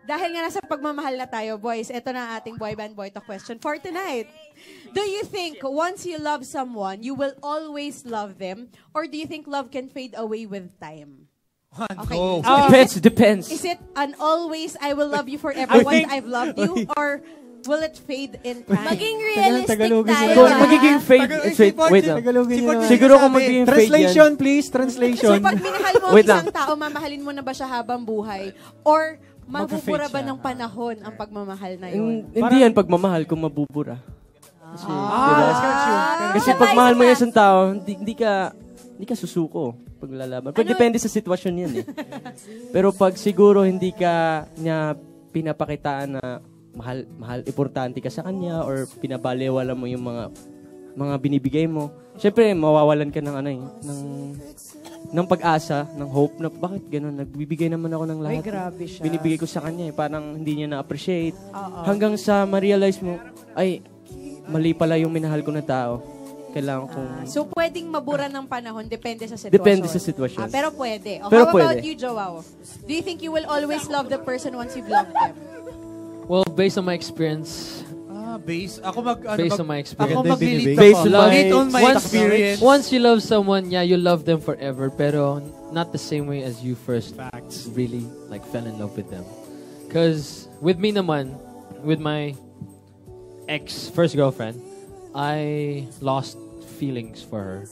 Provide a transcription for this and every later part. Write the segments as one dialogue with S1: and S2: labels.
S1: Dahil nga nasa pagmamahal na tayo, boys, ito na ating boy band boy talk question for tonight. Do you think once you love someone, you will always love them? Or do you think love can fade away with time? Okay.
S2: Depends.
S1: Is it an always I will love you forever once I've loved you? Or will it fade in time?
S3: Maging realistic tayo.
S2: Magiging fade. Wait lang. Siguro kung magiging fade
S4: Translation, please. Translation.
S1: So pag minahal mo ang isang tao, mamahalin mo na ba siya habang buhay? Or mabubura ba ng panahon ang pagmamahal na yun?
S2: Hindi yan pagmamahal kung mabubura. Kasi pag mahal mo yung isang tao, hindi ka susuko paglalaban. Pag depende sa sitwasyon yan eh. Pero pag siguro hindi ka niya pinapakitaan na mahal, importante ka sa kanya or pinabaliwala mo yung mga binibigay mo, syempre mawawalan ka ng pag-asa, ng hope na bakit ganun, nagbibigay naman ako ng lahat.
S1: Ay, grabe siya.
S2: Binibigay ko sa kanya eh, parang hindi niya na-appreciate. Hanggang sa ma-realize mo, ay, mali pala yung minahal ko na tao. Kailangan kong...
S1: So, pwedeng mabura ng panahon, depende sa sitwasyon.
S2: Depende sa sitwasyon.
S1: Pero pwede.
S2: Pero
S1: how about
S2: pwede.
S1: you, Joao? Do you think you will always love the person once you've loved them?
S5: Well, based on my experience...
S6: Based on my experience.
S5: Ako
S6: mag-relate
S5: on
S6: my experience.
S5: Once you love someone, yeah, you love them forever, pero not the same way as you first really fell in love with them. Because with me naman, with my first girlfriend, I lost feelings for her.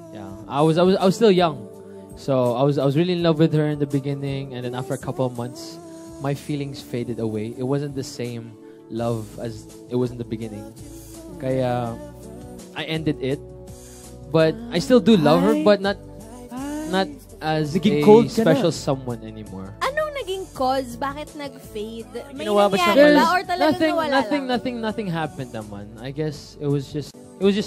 S5: Yeah, I was still young, so I was really in love with her in the beginning, and then after a couple of months, my feelings faded away. It wasn't the same love as it was in the beginning. Kaya I ended it, but I still do love her, but not as a special someone anymore.
S3: Anong naging cause? Bakit nag-fade? May
S5: Ginawa ba siya
S3: nangyari ba? Or talagang nawala lang?
S5: Nothing happened naman. I guess it was just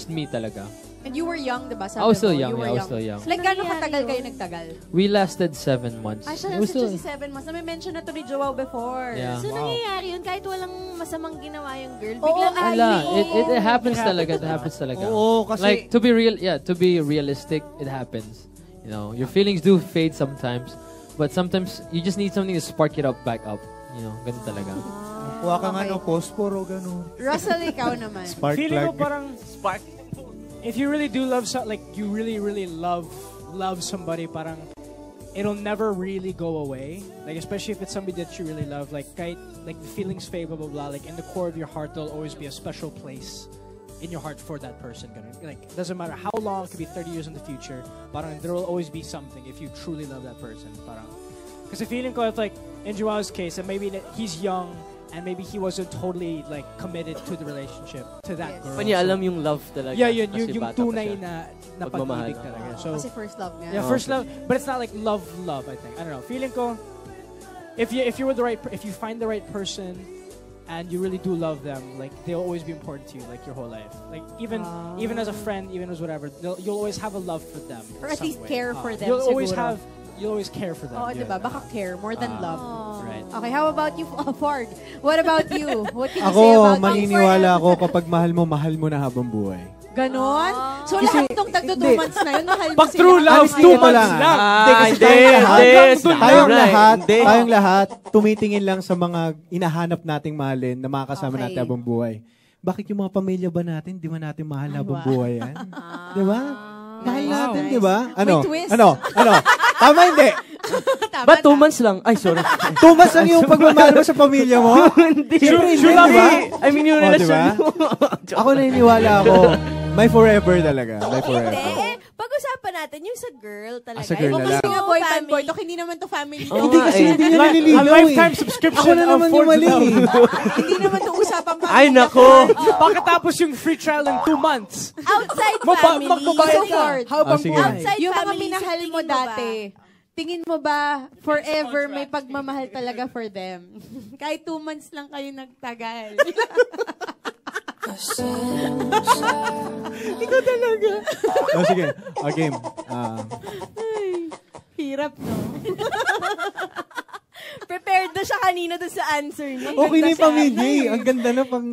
S5: me talaga.
S1: And you were young, diba?
S5: I was still young. I was still young.
S1: Like, gano'ng katagal kayo nagtagal?
S5: We lasted 7 months.
S1: Ay, siya lasted 7 months. Na-mention na to ni Joao before.
S5: Yeah.
S3: So, nangyayari yun kahit walang masamang ginawa yung girl.
S1: Oo,
S5: it happens talaga. It happens talaga.
S6: Oo, kasi...
S5: Like, to be realistic, it happens. You know, your feelings do fade sometimes, but sometimes you just need something to spark it back up. You know, ganun talaga.
S4: Kuha ka nga ng posporo, gano'n.
S1: Russell, ikaw naman.
S4: Spark
S7: Feeling
S4: plug.
S7: ko parang, if you really do love, you really love somebody, parang, it'll never really go away. Like, especially if it's somebody that you really love. Like, the feelings fade, blah, blah, blah. Like, in the core of your heart, there'll always be a special place in your heart for that person. Like, it doesn't matter how long, it could be 30 years in the future. Parang, there will always be something if you truly love that person. Parang, kasi feeling ko, if like, in Joao's case, and maybe he's young, and maybe he wasn't totally committed to the relationship, to that girl.
S2: Pa niya alam yung love talaga.
S7: Yeah, yung tunay na pag-ibig talaga. So,
S1: kasi first love niya.
S7: Yeah, first love, but it's not like love, I think. I don't know. Feeling ko, if you find the right person, and you really do love them, like, they'll always be important to you, like, your whole life. Like, even as a friend, even as whatever, you'll always have a love for them.
S1: Or at least care for them,
S7: You'll always care for them.
S1: Oo, diba? Baka care more than love.
S7: Right.
S1: Okay, how about you, Ford? What about you? What can you say about
S4: maniniwala ako kapag mahal mo na habang buhay.
S1: Ganon? So, lahat itong tagdo 2 months na yun, mahal mo
S7: Pag true love, 2 months lang.
S4: Tayong lahat, tumitingin lang sa mga inahanap nating mahalin na makakasama natin habang buhay. Bakit yung mga pamilya ba natin, di ba natin mahal habang buhay yan? Di ba? Mahal natin, di ba? Ano? Tama hindi?
S2: Ba't 2 months lang? Ay, sorry.
S4: 2 months lang yung pagmamahal mo sa pamilya mo?
S2: Hindi.
S4: Sure, di ba?
S2: I mean, yung relasyon mo.
S4: Ako naniniwala ako. May forever talaga. May forever.
S3: Hindi. Pag-usapan natin yung sa girl talaga.
S4: Sa girl na lang.
S1: Kasi nga boy band boy talk, hindi naman to family talk.
S4: Hindi kasi hindi niya naliligaw
S7: A lifetime subscription
S4: Ako na naman yung mali.
S1: Hindi naman to usapang family.
S2: Ay, nako.
S7: Pagkatapos yung free trial ng 2 months.
S3: Outside family.
S7: Magbabayad ka.
S1: Habang
S4: sige.
S3: Outside
S1: yung mga
S3: family,
S1: minahal
S3: sa
S1: mo
S3: tingin
S1: dati, tingin mo ba forever may pagmamahal talaga for them? Kahit 2 months lang kayo nagtagal.
S4: Ikaw talaga. Sige. Game.
S1: Hirap, no?
S3: Prepared na siya kanina doon sa answer niya.
S4: Okay na yung pamilya. Ang ganda na pang...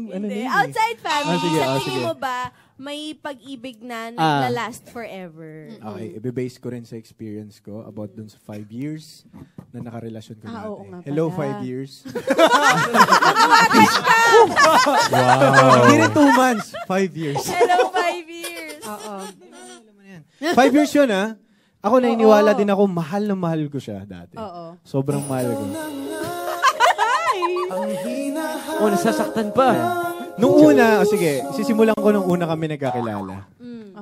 S3: Outside family,
S4: sige,
S3: sa tingin mo ba, may pag-ibig na nagla-last forever.
S4: Okay, i-base ko rin sa experience ko about dun sa 5 years na nakarelasyon ko dati.
S1: Oo nga pala.
S4: Hello, 5 years. Wow. Hindi rin 2 months, 5 years.
S3: Hello, 5 years.
S1: Oo.
S4: 5 years yun, ha? Ako naniniwala din ako, mahal na mahal ko siya dati.
S1: Oo.
S4: Sobrang mahal ko.
S2: Nasasaktan pa.
S4: Nung una, sige, sisimulan ko nung una kami nagkakilala.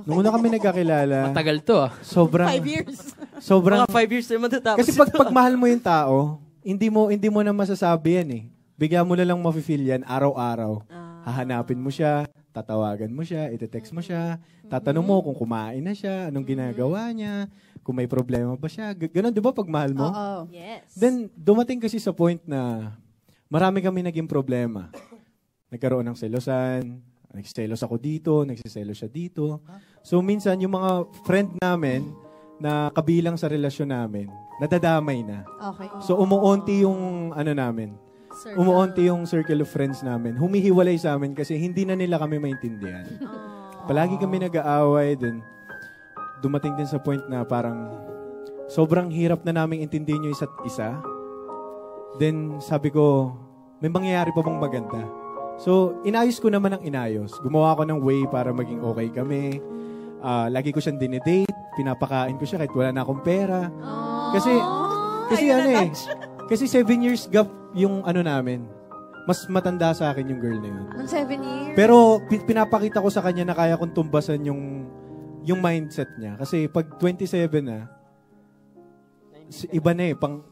S4: Nung una kami nagkakilala,
S5: Matagal to ah.
S4: sobrang...
S1: 5 years.
S4: Sobrang...
S2: Mga 5 years na matatapos.
S4: Kasi pag mahal mo yung tao, hindi mo na masasabi yan eh. Bigla mo na lang mafe-feel yan araw-araw. Hahanapin mo siya, tatawagan mo siya, ite-text mo siya, tatanong mo kung kumain na siya, anong ginagawa niya, kung may problema ba siya. Ganon, di ba, pag mahal mo?
S1: Oo.
S3: Yes.
S4: Then, dumating kasi sa point na marami kami naging problema. Nagkaroon ng selosan, nagsiselos ako dito, nagsiselos siya dito. So, minsan, yung mga friend namin na kabilang sa relasyon namin, nadadamay na.
S1: Okay.
S4: So, umuunti yung namin. Umuunti yung circle of friends namin. Humihiwalay sa amin kasi hindi na nila kami maintindihan. Palagi kami nag-aaway, then dumating din sa point na parang sobrang hirap na naming intindihin yung isa't isa. Then sabi ko, may mangyayari pa bang maganda? So, inayos ko naman ang inayos. Gumawa ko ng way para maging okay kami. Lagi ko siyang dinidate, pinapakain ko siya kahit wala na akong pera. Kasi kasi 7 years gap yung namin. Mas matanda sa akin yung girl na yun.
S1: Ng 7 years?
S4: Pero pinapakita ko sa kanya na kaya kong tumbasan yung mindset niya. Kasi pag 27 na, iba na eh, pang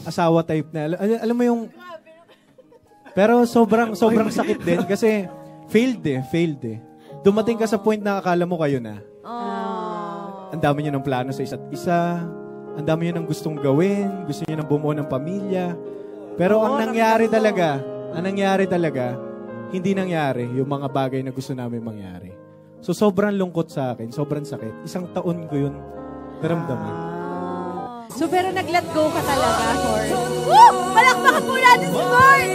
S4: asawa type na. Alam mo yung... Pero sobrang sakit din kasi failed eh. Dumating ka sa point na akala mo kayo na. Ang dami niyo ng plano sa isa't isa. Ang dami niyo ng gustong gawin. Gusto niyo ng bumuo ng pamilya. Pero ang nangyari talaga, hindi nangyari yung mga bagay na gusto namin mangyari. So, sobrang lungkot sa akin. Sobrang sakit. 1 taon ko yun naramdaman.
S1: So, pero nag-let go ka talaga, Ford?
S3: Woo! Palakpakan po natin si Ford!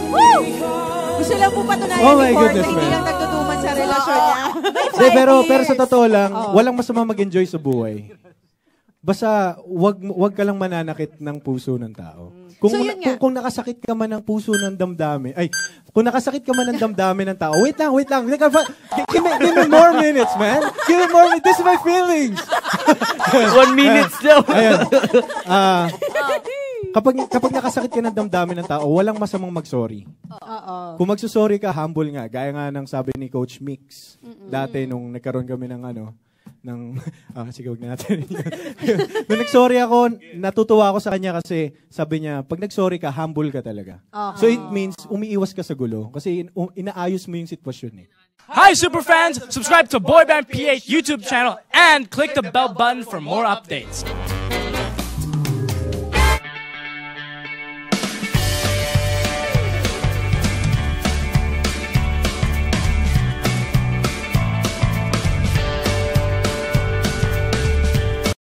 S3: Woo!
S1: Gusto lang po patunayan
S4: Oh
S1: ni
S4: my
S1: Ford
S4: goodness,
S1: na hindi
S4: man.
S1: lang nagtutuman sa relasyon niya.
S4: Pero sa totoo lang, walang masama mag-enjoy sa buhay. Basta, wag ka lang mananakit ng puso ng tao. Kung nakasakit ka man ng puso ng damdamin, kung nakasakit ka man ng damdamin ng tao, wait lang. Give me more minutes, man. Give me more minutes. This is my feelings.
S2: 1 minute daw.
S4: Ayun. Kapag nakasakit ka ng damdamin ng tao, walang masamang mag-sorry. Kung magsusorry ka, humble nga. Gaya nga ng sabi ni Coach Mix. Dati nung nagkaroon kami ng sige, huwag na natin. Nung nag-sorry ako, natutuwa ako sa kanya kasi sabi niya, pag nag-sorry ka, humble ka talaga. So it means, umiiwas ka sa gulo kasi inaayos mo yung sitwasyon eh.
S7: Hi, Superfans! Subscribe to Boyband PH YouTube channel and click the bell button for more updates.